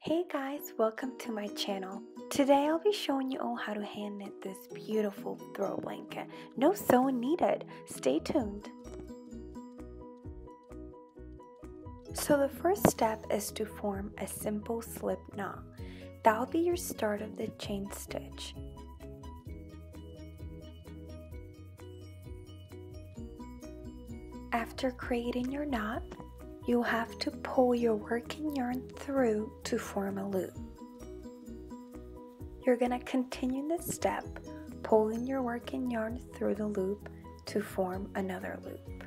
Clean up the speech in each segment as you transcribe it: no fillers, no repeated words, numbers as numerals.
Hey guys, welcome to my channel. Today I'll be showing you all how to hand knit this beautiful throw blanket. No sewing needed. Stay tuned. So the first step is to form a simple slip knot. That'll be your start of the chain stitch. After creating your knot, you'll have to pull your working yarn through to form a loop. You're going to continue this step, pulling your working yarn through the loop to form another loop.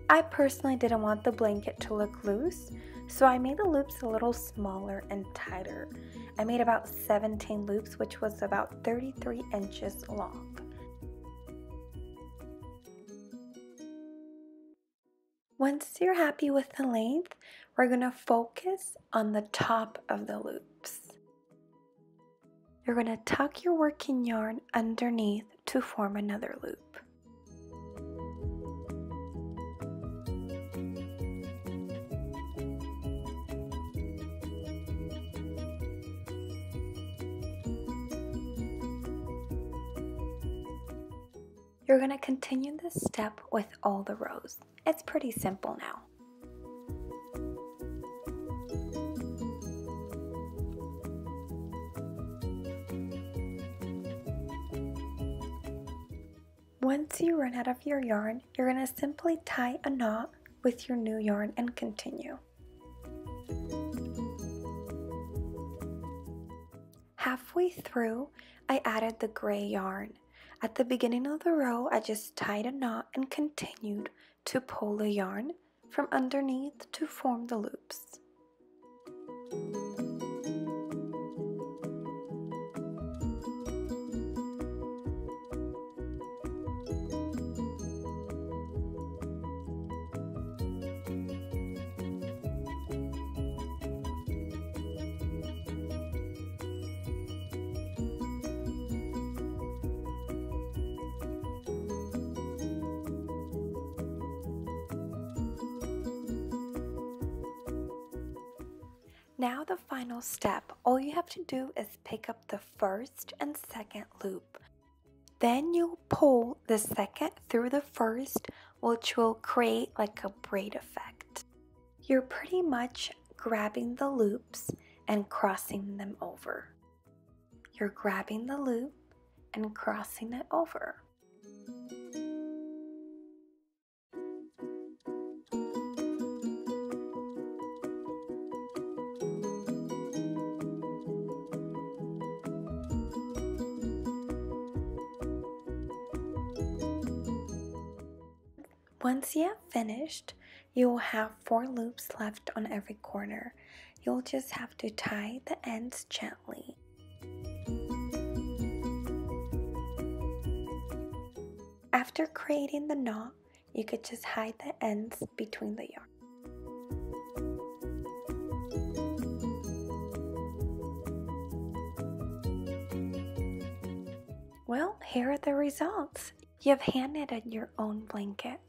I personally didn't want the blanket to look loose, so I made the loops a little smaller and tighter. I made about 17 loops, which was about 33 inches long. Once you're happy with the length, we're going to focus on the top of the loops. You're going to tuck your working yarn underneath to form another loop. You're going to continue this step with all the rows. It's pretty simple now. Once you run out of your yarn, you're going to simply tie a knot with your new yarn and continue. Halfway through, I added the gray yarn. At the beginning of the row, I just tied a knot and continued to pull the yarn from underneath to form the loops. Now the final step, all you have to do is pick up the first and second loop. Then you'll pull the second through the first, which will create like a braid effect. You're pretty much grabbing the loops and crossing them over. You're grabbing the loop and crossing it over. Once you have finished, you will have 4 loops left on every corner. You'll just have to tie the ends gently. After creating the knot, you could just hide the ends between the yarn. Well, here are the results. You've hand knitted your own blanket.